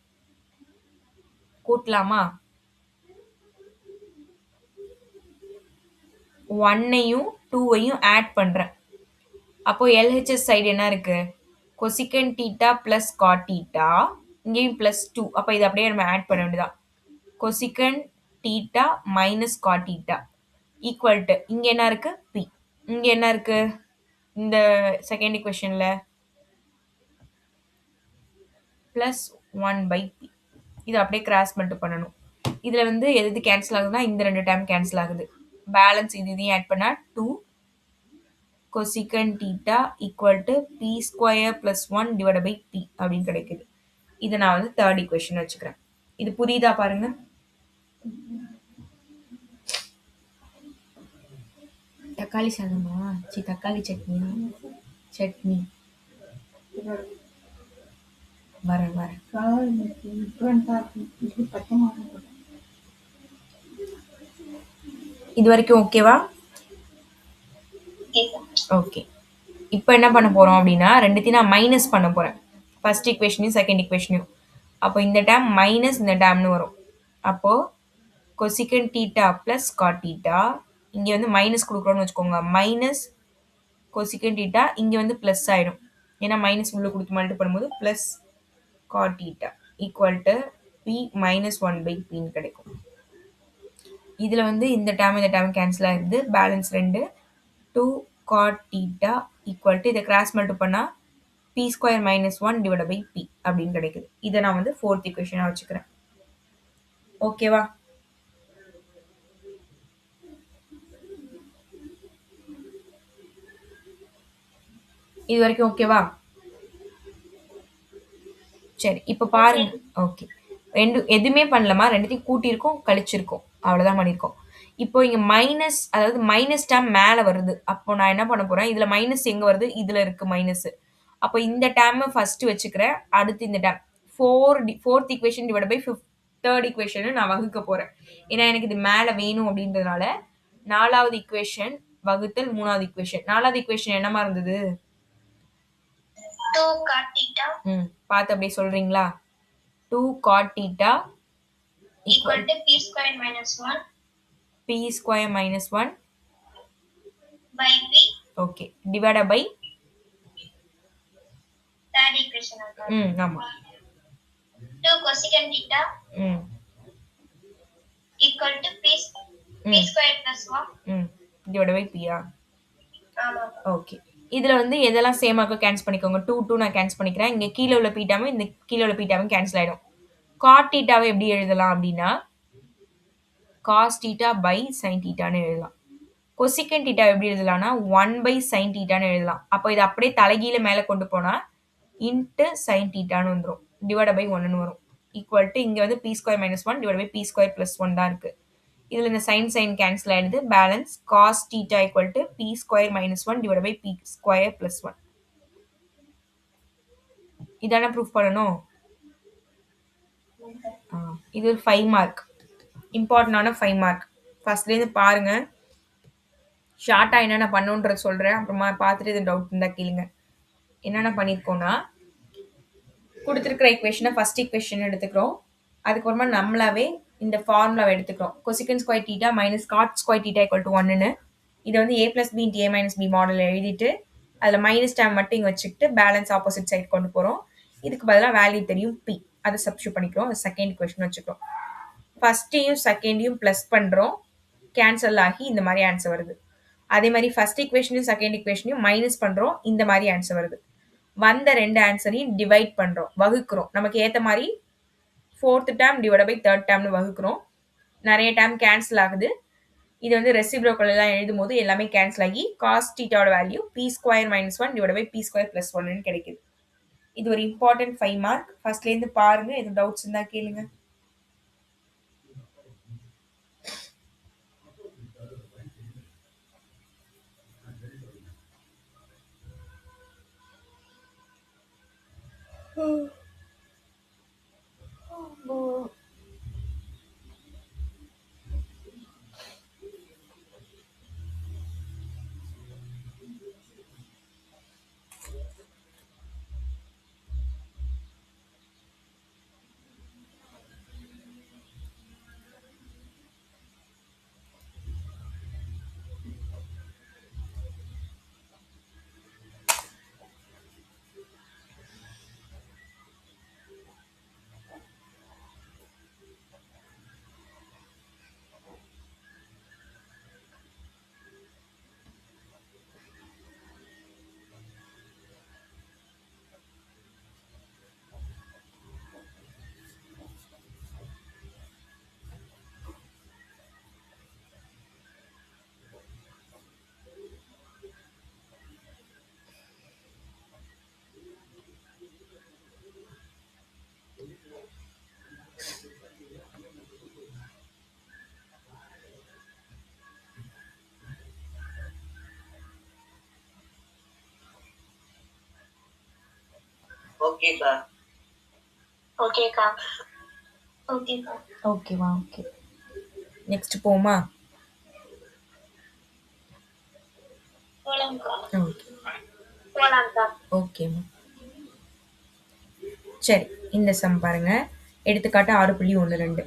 கூட்டலாமா? 1ஐயும் 2ஐயும் ஆட் பண்ணுறேன். அப்போது எல்ஹெச்எஸ் சைடு என்ன இருக்குது? கொசிகன் டீட்டா ப்ளஸ் காட் டீட்டா, இங்கேயும் ப்ளஸ் 2. அப்போ இது அப்படியே நம்ம ஆட் பண்ண வேண்டியதான். கொசிகன் theta minus cot theta equal to இங்கே என்ன இருக்குது? பி. இங்கே என்ன இருக்குது இந்த செகண்ட் ஈக்குவேஷனில்? Plus 1/p. இது அப்படியே கிராஸ் மட்டும் பண்ணணும். இதில் வந்து எது கேன்சல் ஆகுதுன்னா இந்த 2 டைம் கேன்சல் ஆகுது. பேலன்ஸ் இதையும் ஆட் பண்ணால் 2 cosecant theta equal to b square plus 1 divide by B அப்படின்னு கிடைக்குது. இதை நான் வந்து தேர்ட் ஈக்குவேஷன் வச்சுக்கிறேன். இது புரியுதா பாருங்க? தக்காளி சாதமா? தக்காளி சட்னியா? சட்னி வரேன். இது வரைக்கும் ஓகேவா? ஓகே. இப்போ என்ன பண்ண போகிறோம் அப்படின்னா ரெண்டுத்தையும் நான் மைனஸ் பண்ண போகிறேன். ஃபர்ஸ்ட் ஈக்குவேஷனையும் செகண்ட் ஈக்குவேஷனையும். அப்போ இந்த டேம் மைனஸ் இந்த டேம்னு வரும். அப்போது cosecant theta plus cot theta, இங்கே வந்து மைனஸ் கொடுக்குறோன்னு வச்சுக்கோங்க. மைனஸ் கொசிகன் டீட்டா இங்கே வந்து ப்ளஸ் ஆகிடும். ஏன்னா மைனஸ் உள்ள கொடுத்து மல்டிபிள் பண்ணும்போது plus cot theta equal to p minus 1/pன்னு கிடைக்கும். இதில் வந்து இந்த டேம் கேன்சல் ஆகிடுது. Balance 2 cot theta equal to இதை கிராஸ் மல்டிபிள் பண்ணால் p square minus 1 divide by B அப்படின்னு கிடைக்குது. இதை நான் வந்து ஃபோர்த் ஈக்குவேஷனாக வச்சுக்கிறேன். ஓகேவா? இது வரைக்கும் ஓகேவா? சரி, இப்போ பாருங்க. ஓகே, எதுவுமே பண்ணலமா, ரெண்டுத்தையும் கூட்டியிருக்கோம் கழிச்சிருக்கோம், அவ்வளோதான் பண்ணியிருக்கோம். இப்போ இங்கே மைனஸ், அதாவது மைனஸ் டேம் மேலே வருது. அப்போ நான் என்ன பண்ண போகிறேன், இதில் மைனஸ் எங்கே வருது? இதில் இருக்குது மைனஸ். அப்போ இந்த டேமை ஃபஸ்ட்டு வச்சுக்கிறேன். அடுத்து இந்த term fourth equation divide by third equation நான் வகுக்க போகிறேன். ஏன்னா எனக்கு இது மேலே வேணும் அப்படின்றதுனால 4வது ஈக்குவேஷன் வகுத்தல் 3வது ஈக்குவேஷன். 4வது ஈக்குவேஷன் என்னமா இருந்தது? 2 cot theta பார்த்து அப்படியே சொல்கிறீங்களா? 2 cot theta equal to p square minus 1 p square minus 1 by p. Okay, divided by third equation. ஆமா. 2 cosecant theta equal to p p square plus one. Divide by பியா? ஆமா. Okay. இதுல வந்து எதெல்லாம் சேமா இருக்கோ கேன்சல் பண்ணிக்கோங்க. 2 நான் கேன்சல் பண்ணிக்கிறேன். இங்க கீழ உள்ள பி டேர்மும் இந்த கீழ உள்ள பி டேர்மும் கேன்சல் ஆயிடும். காட் தீட்டாவை எப்படி எழுதலாம் அப்படின்னா காஸ் தீட்டா பை சைன் தீட்டான்னு எழுதலாம். கொசிகன் தீட்டா எப்படி எழுதலாம்னா 1 பை சைன் தீட்டான்னு எழுதலாம். அப்போ இது அப்படியே தலைகீழ மேல கொண்டு போனா இன்ட்டு சைன் தீட்டான்னு வந்துடும். டிவைட் பை 1ன்னு வரும். ஈக்குவல் டு இங்க வந்து b square minus 1 divide by B square plus 1 தான் இருக்கு. இதுல இந்த சைன் கேன்சல் ஆயிடுது. Balance cos theta equal to b square minus 1 divide by B square plus 1. இதான ப்ரூஃப் பண்ணணும். இது ஒரு 5 மார்க், இம்பார்ட்டன்டான 5 மார்க். ஃபர்ஸ்ட்லேருந்து பாருங்க. ஷார்ட்டாக என்னென்ன பண்ணுன்றது சொல்கிறேன். அப்புறமா பார்த்துட்டு இது டவுட் இருந்தால் கேளுங்க. என்னென்ன பண்ணியிருக்கோன்னா கொடுத்துருக்குற ஈக்குவேஷனை ஃபர்ஸ்ட் ஈக்குவேஷன் எடுத்துக்கிறோம். அதுக்கப்புறமா நம்மளாவே இந்த ஃபார்முலாவை எடுத்துக்கிறோம். Cosecant square theta minus cot square theta equal to 1ன்னு இதை வந்து a + b × a - b model எழுதிட்டு அதில் மைனஸ் டேம் மட்டும் இங்கே வச்சுக்கிட்டு பேலன்ஸ் ஆப்போசிட் சைட் கொண்டு போகிறோம். இதுக்கு பதிலாக வேல்யூ தெரியும் p, அதை சப்ஸ்டியூட் பண்ணிக்கிறோம். அது செகண்ட் ஈக்குவேஷன் வச்சுக்கிறோம். ஃபர்ஸ்ட்டையும் செகண்டையும் ப்ளஸ் பண்ணுறோம். கேன்சல் ஆகி இந்த மாதிரி ஆன்சர் வருது. அதே மாதிரி ஃபர்ஸ்ட் ஈக்குவேஷனையும் செகண்ட் ஈக்குவேஷனையும் மைனஸ் பண்ணுறோம். இந்த மாதிரி ஆன்சர் வருது. வந்த ரெண்டு ஆன்சரையும் டிவைட் பண்ணுறோம், வகுக்கிறோம். நமக்கு ஏற்ற மாதிரி fourth term divide by third டேர்ம்னு வகுக்கிறோம். நிறைய டேர்ம் கேன்சல் ஆகுது. இது வந்து ரெசிப்ரோக்கல் எல்லாம் எழுதும் போது எல்லாமே கேன்சல் ஆகி காஸ் தீட்டாவோட value p square minus 1 divide by B square plus 1ன்னு கிடைக்குது. இது ஒரு இம்பார்ட்டன்ட் 5 மார்க். ஃபர்ஸ்ட்லேருந்து பாருங்க. எதுவும் டவுட்ஸ் இருந்தால் கேளுங்க. ஓகேக்கா. ஓகேக்கா. ஓகேக்கா. ஓகேவா? ஓகே. நெக்ஸ்ட் போமா? போலாம்க்கா. ஓகே. போலாம்க்கா. ஓகேம்மா. சரி, இந்த சம் பாருங்க. எடுத்துக்காட்டு 6.12.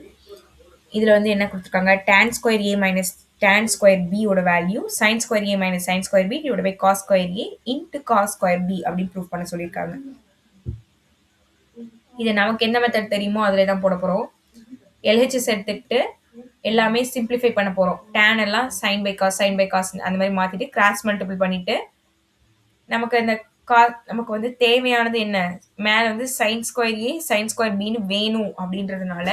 இதில் வந்து என்ன கொடுத்துருக்காங்க? tan square a minus tan square b ஓட value sin square a minus sin square b divide by cos square a into cos square b அப்படின்னு ப்ரூவ் பண்ண சொல்லியிருக்காங்க. இது நமக்கு எந்த மெத்தட் தெரியுமோ அதில் தான் போட போகிறோம். LHS எடுத்துக்கிட்டு எல்லாமே சிம்பிளிஃபை பண்ண போகிறோம். tan எல்லாம் sin பை காஸ் அந்த மாதிரி மாற்றிட்டு கிராஸ் மல்டிபிள் பண்ணிவிட்டு நமக்கு அந்த நமக்கு வந்து தேவையானது என்ன? மேலே வந்து sign square a sine square பின்னு வேணும் அப்படின்றதுனால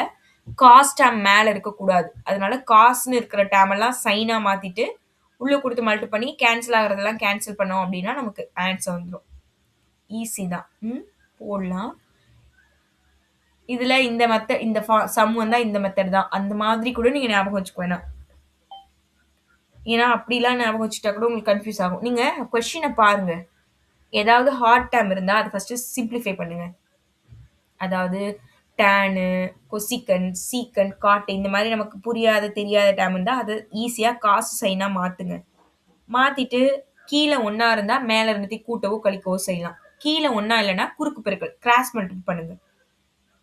காஸ் டேம் மேலே இருக்கக்கூடாது. அதனால காஸ்ன்னு இருக்கிற டேம் எல்லாம் சைனாக மாற்றிட்டு உள்ளே கொடுத்து மல்டி பண்ணி கேன்சல் ஆகிறதெல்லாம் கேன்சல் பண்ணோம் அப்படின்னா நமக்கு ஆன்சர் வந்துடும். ஈஸி தான். போடலாம். இதில் இந்த மெத்தட், இந்த சம் வந்தால் இந்த மெத்தட் தான். அந்த மாதிரி கூட நீங்கள் ஞாபகம் வச்சுக்கோ வேணாம். ஏன்னா அப்படிலாம் ஞாபகம் வச்சுட்டா கூட உங்களுக்கு கன்ஃபியூஸ் ஆகும். நீங்கள் கொஸ்டினை பாருங்கள். ஏதாவது ஹார்ட் டேம் இருந்தால் அதை ஃபஸ்ட்டு சிம்பிளிஃபை பண்ணுங்க. அதாவது டேனு, கொசிக்கன், சீக்கன், காட்டு இந்த மாதிரி நமக்கு புரியாத தெரியாத டேம் இருந்தால் அதை ஈஸியாக காசு சைனாக மாற்றுங்க. மாற்றிட்டு கீழே ஒன்றா இருந்தால் மேலே இருந்துட்டு கூட்டவோ கழிக்கவோ செய்யலாம். கீழே ஒன்றா இல்லைன்னா குறுக்கு பெருக்கல் கிராஸ் மல்டிபிள் பண்ணுங்க.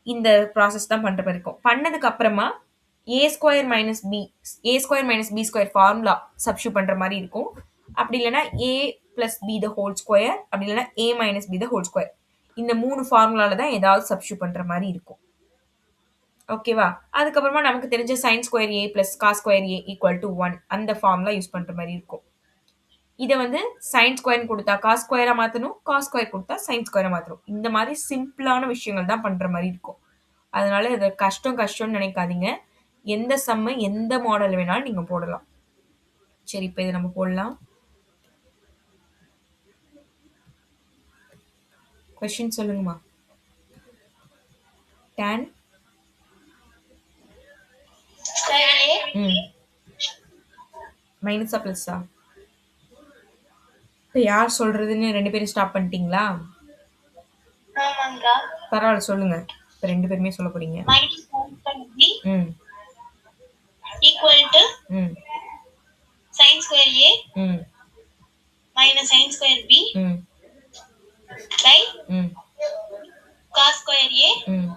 இந்த ப்ராசஸ் தான் பண்ணுற மாதிரி இருக்கும். பண்ணதுக்கு அப்புறமா a square minus b square formula substitute பண்ணுற மாதிரி இருக்கும். அப்படி இல்லைன்னா a + b the whole square, அப்படி இல்லைன்னா a - b the whole square. இந்த 3 ஃபார்முலாவில் தான் ஏதாவது சப்ஸ்டியூட் பண்ணுற மாதிரி இருக்கும். ஓகேவா? அதுக்கப்புறமா நமக்கு தெரிஞ்ச sin square a plus cos square a equal to 1 அந்த ஃபார்முலா யூஸ் பண்ற மாரி இருக்கும். இத வந்து sin ஸ்கொயர்ன்னு குடுத்தா cos ஸ்கொயரா மாத்தணும். cos ஸ்கொயர் குடுத்தா sin ஸ்கொயரா மாத்தணும். இந்த மாரி சிம்பிளான விஷயங்கள் தான் பண்ற மாரி இருக்கும். அதனால இத கஷ்டம்னு நினைக்காதீங்க. எந்த சம்ம எந்த மாடல் வேணாலும் நீங்க போடலாம். சரி, இப்ப இத நம்ம போடலாம். கொஸ்டின் சொல்லுங்கம்மா. tan மைனஸா பிளஸ்ஸா? இப்ப யார் சொல்றதுன்னு 2 பேரும் ஸ்டாப் பண்ணிட்டீங்களா? ஆமாங்கா. பரவாயில்ல சொல்லுங்க. இப்ப 2 பேருமே சொல்ல போறீங்க. ம். ஈக்குவல் டு ம். sin ஸ்கொயர் a ம். மைனஸ் sin ஸ்கொயர் b ம். பை ம். cos ஸ்கொயர் a ம்.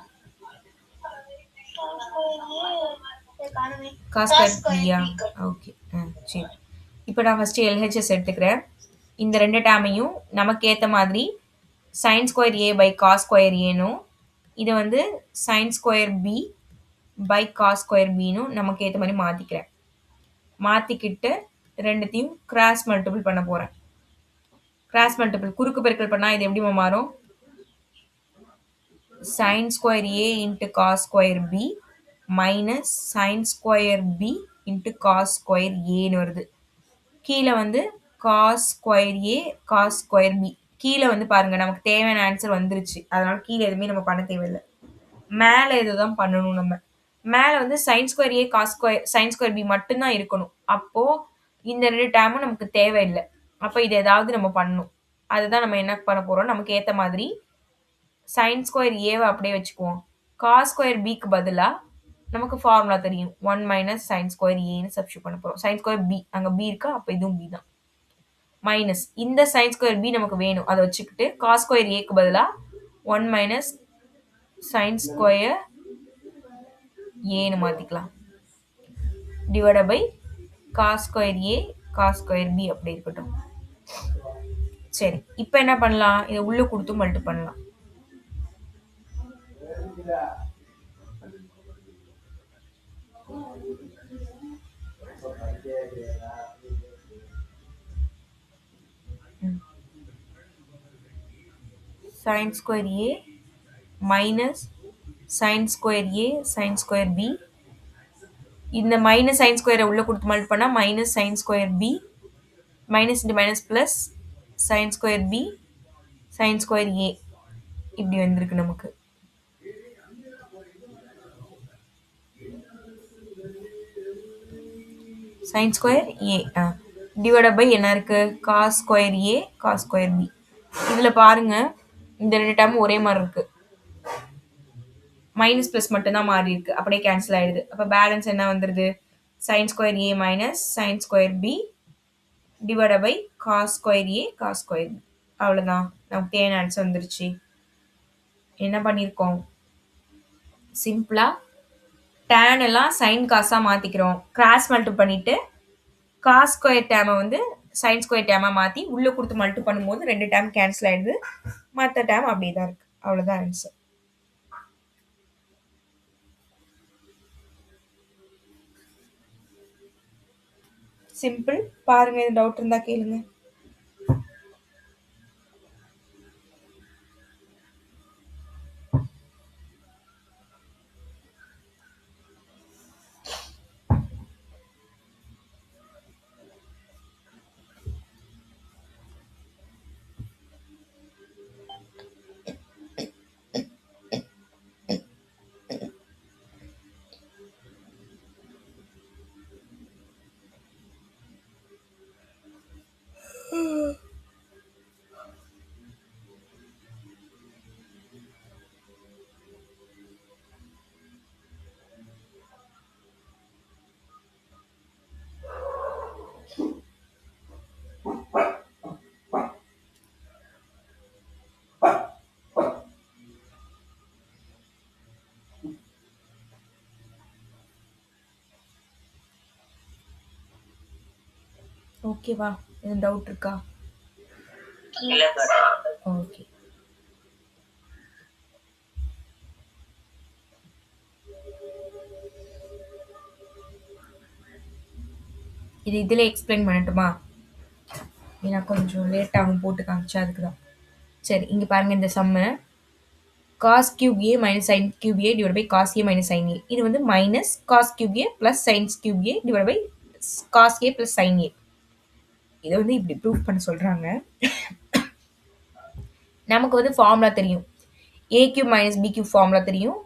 cos cos ஸ்கொயர் ஸ்கொயர் பியா? b. ஓகே. சரி. இப்போ நான் ஃபர்ஸ்ட் LHS எடுத்துக்கிறேன். இந்த 2 டேர்மையும் நமக்கு ஏத்த மாதிரி sin square a by cos square a-னும் இத வந்து sin square b by cos square b-னும் நமக்கு ஏத்த மாதிரி மாத்திக்கிறேன். மாத்திக்கிட்டு 2த்தையும் கிராஸ் மல்டிபிள் பண்ண போறேன். கிராஸ் மல்டிபிள் குறுக்கு பெருக்கல் பண்ணா இது எப்படிமா மாறும்? sin square a into cos square b minus sin square b into cos square a-ன்னு வருது. கீழே வந்து cos square a cos square b. கீழே வந்து பாருங்க நமக்கு தேவையான ஆன்சர் வந்துருச்சு. அதனால கீழே எதுவுமே நம்ம பண்ண தேவையில்லை. மேலே இதுதான் பண்ணணும் நம்ம. மேலே வந்து sin square a cos square sin square b மட்டும்தான் இருக்கணும். அப்போ இந்த 2 டேர்மும் நமக்கு தேவையில்லை. அப்போ இது ஏதாவது நம்ம பண்ணணும். அதுதான் நம்ம என்ன பண்ண போறோம், நமக்கு ஏத்த மாதிரி sin ஸ்கொயர் a-வை அப்படியே வச்சுக்குவோம். cos ஸ்கொயர் b-க்கு பதிலா நமக்கு ஃபார்முலா தெரியும். 1 மைனஸ் sin ஸ்கொயர் a-ன்னு சப்ஸ்டிட்யூட் பண்ண போறோம். sin ஸ்கொயர் b அங்க b இருக்கா, அப்ப இதுவும் b தான். மைனஸ் இந்த sin ஸ்கொயர் b நமக்கு வேணும். அதை வச்சுக்கிட்டு cos ஸ்கொயர் a-க்கு பதிலா 1 மைனஸ் sin ஸ்கொயர் a-ன்னு மாத்திக்கலாம். Divide by cos square a cos square b அப்படி இருக்கட்டும். சரி, இப்போ என்ன பண்ணலாம், இதை உள்ள கொடுத்து மல்டி பண்ணலாம். sin square a minus sin square a sin square b. இந்த மைனஸ் sin ஸ்கொயரை உள்ள கொடுத்து மல்டி பண்ணா minus sin square b minus into minus plus sin square b sin square a இப்படி வந்திருக்கு நமக்கு. sin square a divide by என்ன இருக்கு, cos square a cos square b. இதுல பாருங்க இந்த 2 டேர்ம் ஒரே மாதிரி இருக்கு. மைனஸ் பிளஸ் மட்டும்தான் மாறி இருக்கு, அப்படியே கேன்சல் ஆயிடுது. அப்ப பேலன்ஸ் என்ன வந்துருது, sin square a minus sin square b divide by cos square a cos square b. அவ்வளவுதான், நமக்கு தேவையான ஆன்சர் வந்துருச்சு. என்ன பண்ணியிருக்கோம், சிம்பிளா tan எல்லாம் sin காசா மாத்திக்கிறோம். கிராஸ் மல்டி பண்ணிட்டு cos ஸ்கொயர் டேர்மை வந்து sin ஸ்கொயர் டேர்மா மாத்தி உள்ள கொடுத்து மல்டி பண்ணும்போது 2 டேர்ம் கேன்சல் ஆயிடுது. மற்ற டேர்ம் அப்படியே தான் இருக்கு. அவ்வளவுதான் ஆன்சர். சிம்பிள். பாருங்க, இது டவுட் இருந்தா கேளுங்க. ஓகேவா, எதுவும் டவுட் இருக்கா? இல்ல சார். ஓகே. இது இதில் எக்ஸ்பிளைன் பண்ணட்டுமா? ஏன்னா கொஞ்சம் லேட் ஆகும் போட்டு காமிச்சா அதுக்கு தான். சரி இங்கே பாருங்கள் இந்த சம்மு cos cube a minus sin cube a divided by cos a minus sin a. இது வந்து minus cos cube a plus sin cube a divided by cos a plus sin a. இதை வந்து இப்படி ப்ரூஃப் பண்ண சொல்கிறாங்க. நமக்கு வந்து ஃபார்முலா தெரியும். a cube minus b cube formula தெரியும்.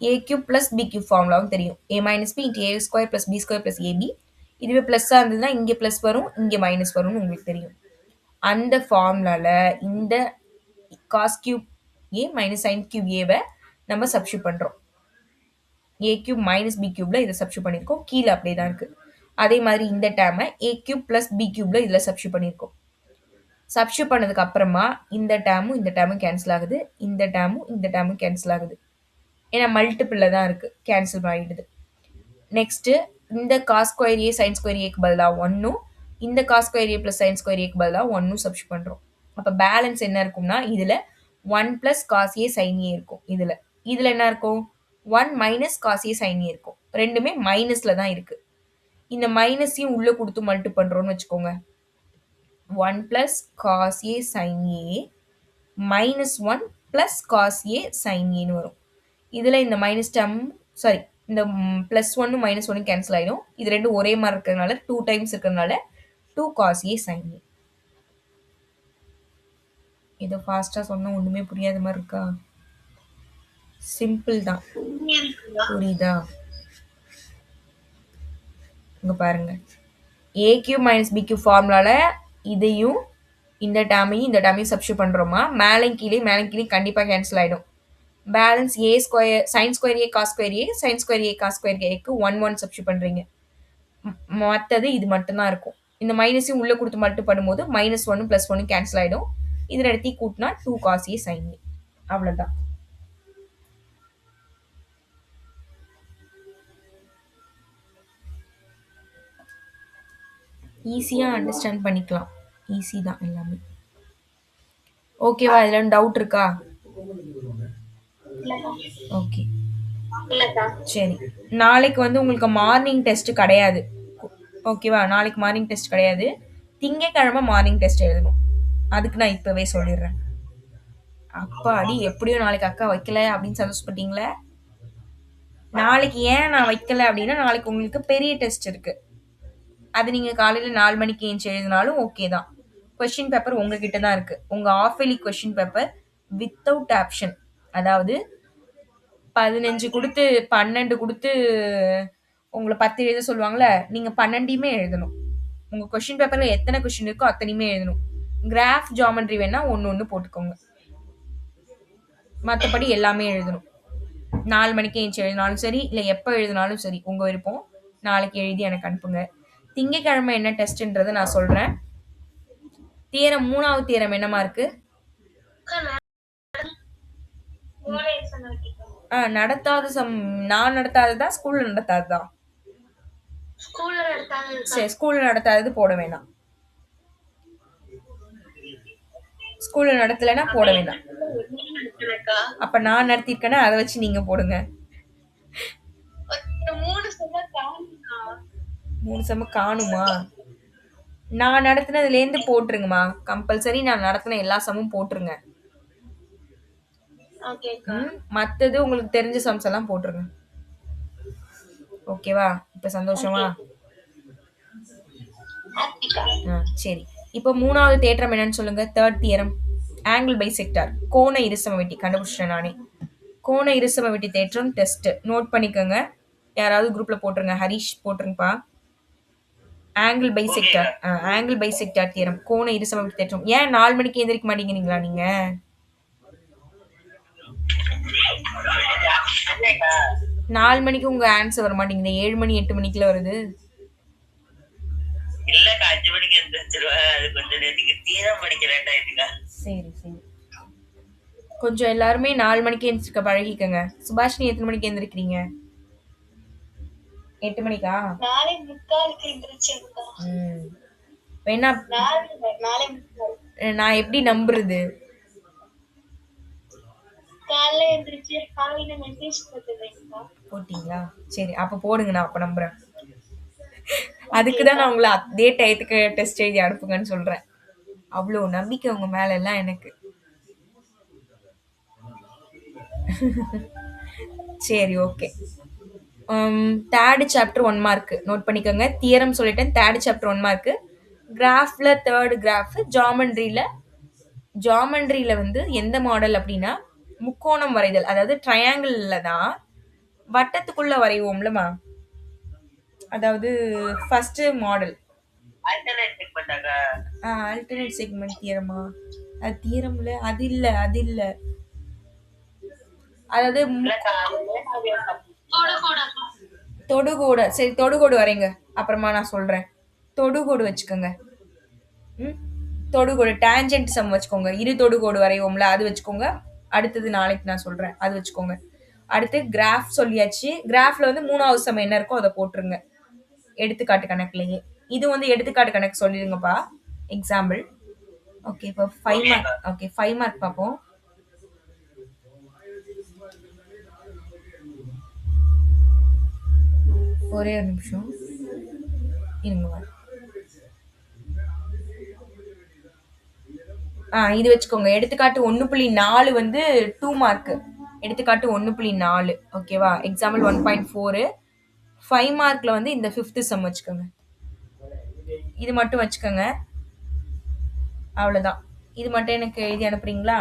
a cube plus b cube ஃபார்முலாவும் தெரியும். a minus b into a square plus b square plus ab. இதுவே ப்ளஸ்ஸாக இருந்ததுன்னா இங்கே ப்ளஸ் வரும், இங்கே மைனஸ் வரும்னு உங்களுக்கு தெரியும். அந்த ஃபார்முலாவில் இந்த cos cube a minus sin cube a நம்ம சப்ஸ்டியூட் பண்ணுறோம். a cube minus b cubeல இதை சப்ஸ்டியூட் பண்ணியிருக்கோம். கீழே அப்படியே தான் இருக்குது. அதே மாதிரி இந்த டேர்மை a cube plus b cubeல இதில் சப்ஸ்டியூட் பண்ணியிருக்கோம். சப்ஸ்டியூட் பண்ணதுக்கு அப்புறமா இந்த டேர்மும் கேன்சல் ஆகுது, இந்த டேர்மும் கேன்சல் ஆகுது. ஏன்னா மல்டிபிளில் தான் இருக்குது, கேன்சல் ஆகிடுது. நெக்ஸ்ட்டு இந்த cos square a sine square ஏக்கு பதிலாக 1ம் இந்த காஸ் ஸ்கொயர் ஏ ப்ளஸ் சைன் ஸ்கொயர் ஏக்கு பதிலாக 1ம் சப்ஸ்டியூட் பண்ணுறோம். அப்போ பேலன்ஸ் என்ன இருக்கும்னா இதில் 1 ப்ளஸ் காஸ் ஏ சைன் ஏ இருக்கும். இதில் என்ன இருக்கும்? 1 மைனஸ் காஸ் ஏ சைன் ஏ இருக்கும். ரெண்டுமே மைனஸில் தான் இருக்குது. இந்த மைனஸையும் உள்ளே கொடுத்து மல்டி பண்ணுறோன்னு வச்சுக்கோங்க. 1 plus cos a sine a minus 1 plus cos a sine ஏன்னு வரும். இதில் இந்த மைனஸ் டேர்ம் இந்த ப்ளஸ் 1 மைனஸ் 1 கேன்சல் ஆகிடும். இது ரெண்டும் ஒரே மாதிரி இருக்கிறதுனால 2 டைம்ஸ் இருக்கிறதுனால 2 cos a sin a. ஏதோ ஃபாஸ்ட்டாக சொன்னால் ஒன்றுமே புரியாத மாதிரி இருக்கா? சிம்பிள் தான், புரியுதா? இங்கே பாருங்க, a cube minus b cube ஃபார்முலாவில் இதையும் இந்த டேர்மையும் சப்ஸ்டியூட் பண்ணுறோமா, மேலே கீழே கண்டிப்பாக கேன்சல் ஆகிடும். Balance a square sine square a cos square a sine square a cos square ஏக்கு 1 சப்ஸ்டியூட் பண்ணுறீங்க. மற்றது இது மட்டும்தான் இருக்கும். இந்த மைனஸையும் உள்ளே கொடுத்து மட்டும் பண்ணும்போது மைனஸ் 1 ப்ளஸ் 1 கேன்சல் ஆகிடும். இதில் எடுத்து கூட்டினா 2 cos a sin a. அவ்வளோதான். ஈஸியாக அண்டர்ஸ்டாண்ட் பண்ணிக்கலாம். ஈஸி தான் எல்லாமே. ஓகேவா? இதில் டவுட் இருக்கா? ஓகே சரி. நாளைக்கு வந்து உங்களுக்கு மார்னிங் டெஸ்ட் கிடையாது. ஓகேவா? நாளைக்கு மார்னிங் டெஸ்ட் கிடையாது. திங்கக்கிழமை மார்னிங் டெஸ்ட் எழுதணும். அதுக்கு நான் இப்போவே சொல்லிடுறேன். அப்பாடி எப்படியும் நாளைக்கு அக்கா வைக்கல அப்படின்னு சந்தோஷப்பட்டீங்களே. நாளைக்கு ஏன் நான் வைக்கல அப்படின்னா நாளைக்கு உங்களுக்கு பெரிய டெஸ்ட் இருக்கு. அது நீங்கள் காலையில் 4 மணிக்கு ஏஞ்சி எழுதினாலும் ஓகே தான். கொஸ்டின் பேப்பர் உங்ககிட்ட தான் இருக்கு. உங்கள் half yearly question paper without option, அதாவது 15 கொடுத்து 12 கொடுத்து உங்களை 10 எழுத சொல்லுவாங்களே, நீங்கள் 12யுமே எழுதணும். உங்கள் கொஸ்டின் பேப்பரில் எத்தனை கொஸ்டின் இருக்கோ அத்தனையுமே எழுதணும். கிராஃப் ஜாமெண்ட்ரி வேணால் ஒன்று போட்டுக்கோங்க, மற்றபடி எல்லாமே எழுதணும். 4 மணிக்கு ஏஞ்சி எழுதினாலும் சரி, இல்லை எப்போ எழுதினாலும் சரி, உங்கள் விருப்பம். நாளைக்கு எழுதி எனக்கு அனுப்புங்க. திங்கக்கிழமை என்ன டெஸ்ட்ன்றதை நான் சொல்கிறேன். தியரம் 3வது தியரம் என்னமா இருக்கு? நடத்தாத நான் நடத்தாததான், ஸ்கூல்ல நடத்தாததான். சரி, ஸ்கூல்ல நடத்தாதது போட வேணாம். ஸ்கூல்ல நடத்தலைன்னா போட வேண்டாம். அப்ப நான் நடத்திருக்கேன்னா அதை வச்சு நீங்க போடுங்க. 3 செம்ம காணுமா? நான் நடத்தினதுலேருந்து போட்டுருங்கம்மா. கம்பல்சரி நான் நடத்தின எல்லா சம்மும் போட்டுருங்க. மற்றது உங்களுக்கு தெரிஞ்ச சம்ஸ் எல்லாம் போட்டுருங்க. ஓகேவா? இப்ப சந்தோஷமா? சரி. இப்போ 3வது தேற்றம் என்னன்னு சொல்லுங்க. 3rd தியரம், ஆங்கிள் பைசெக்டார், கோண இருசமவெட்டி. கண்டுபிடிச்சிட்டேன் நானே. கோண இருசமவெட்டி தேற்றம் டெஸ்ட் நோட் பண்ணிக்கோங்க. யாராவது குரூப்ல போட்டுருங்க. ஹரிஷ் போட்டுருங்கப்பா. ஆங்கிள் பைசெக்டார் தியரம், கோண இருசமவெட்டி தேற்றம். ஏன் 4 மணிக்கு எந்திரிக்க மாட்டேங்கிறீங்களா நீங்க? 4 மணிக்கு உங்க ஆன்சர் வர மாட்டேங்குது. 7 மணி 8 மணிக்குள்ள வருது. இல்லக்கா 5 மணிக்கு எந்திரிச்சிருவேன். அது கொஞ்சம் நேரத்துக்கு தீரம் படிக்க லேட் ஆயிடுங்க. சரி. கொஞ்சம் எல்லாருமே 4 மணிக்கு எந்திரிக்க பழகிக்கங்க. சுபாஷினி எத்தனை மணிக்கு எந்திரிக்கிறீங்க? 8 மணிக்கா? வேணா நான் எப்படி நம்புறது? போட்டீங்களா? சரி, அப்ப போடுங்க, நான் அப்ப நம்புறேன். அதுக்கு தான் நான் உங்கள அதே டயத்துக்கு டெஸ்ட் எழுதி அனுப்புங்கன்னு சொல்றேன். அவ்வளோ நம்பிக்கை உங்க மேல எல்லாம் எனக்கு. சரி, okay. Third chapter 1 mark note பண்ணிக்கோங்க. தியரம் சொல்லிட்டேன். Third chapter 1 mark. கிராஃப்ல தேர்டு கிராஃப் ஜாமெண்ட்ரியில வந்து எந்த மாடல் அப்படின்னா முக்கோணம் வரைதல். அதாவது ட்ரையாங்கிள்ல தான் வட்டத்துக்குள்ள வரைவோம்லமா. அதாவது ஃபர்ஸ்ட் மாடல் ஆல்டர்னேட் செக்மெண்டாக ஆல்டர்னேட் செக்மெண்ட் தியரமா? அது தியரம்ல அது இல்ல. அதாவது தொடுகோடு. சரி, தொடுகோடு வரைங்க. அப்புறமா நான் சொல்றேன். தொடுகோடு வச்சுக்கோங்க. தொடுகோடு டேஞ்சென்ட் சம் வச்சுக்கோங்க. இரு தொடுகோடு வரைவோம்ல, அது வச்சுக்கோங்க. அடுத்தது நாளைக்கு நான் சொல்றேன், அது வச்சுக்கோங்க. அடுத்து கிராஃப் சொல்லியாச்சு. கிராஃப்ல வந்து 3வது சம் என்ன இருக்கோ அதை போட்டுருங்க எடுத்துக்காட்டு கணக்குலயே. இது வந்து எடுத்துக்காட்டு கணக்கு சொல்லிடுங்கப்பா, எக்ஸாம்பிள். ஓகே, இப்போ 5 மார்க். ஓகே, 5 மார்க் பார்ப்போம். ஒரே ஒரு நிமிஷம் இருங்க. இது வச்சுக்கோங்க. எடுத்துக்காட்டு 1.4 வந்து 2 மார்க். எடுத்துக்காட்டு 1.4 ஓகேவா? எக்ஸாம்பிள் 1.4 5 மார்க்ல வந்து இந்த 5th சம் வச்சுக்கோங்க. இது மட்டும் வச்சுக்கோங்க. அவ்வளவுதான். இது மட்டும் எனக்கு எழுதி அனுப்புறீங்களா?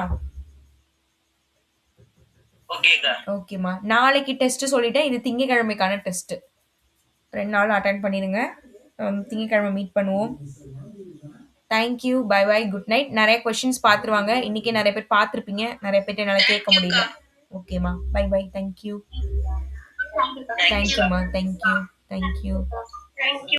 ஓகேம்மா. நாளைக்கு டெஸ்ட் சொல்லிட்டேன். இது திங்கக்கிழமைக்கான டெஸ்ட். 2 நாள் அட்டென்ட் பண்ணிடுங்க. திங்கக்கிழமை மீட் பண்ணுவோம். Thank you. Bye bye. Good night. நிறைய கொஸ்டின்ஸ் பார்த்துருவாங்க. இன்னைக்கு நிறைய பேர் பார்த்துருப்பீங்க. நிறைய பேர்ட்ட என்னால் கேட்க முடியல. ஓகேம்மா. Bye bye. தேங்க்யூ. தேங்க்யூம்மா. தேங்க்யூ.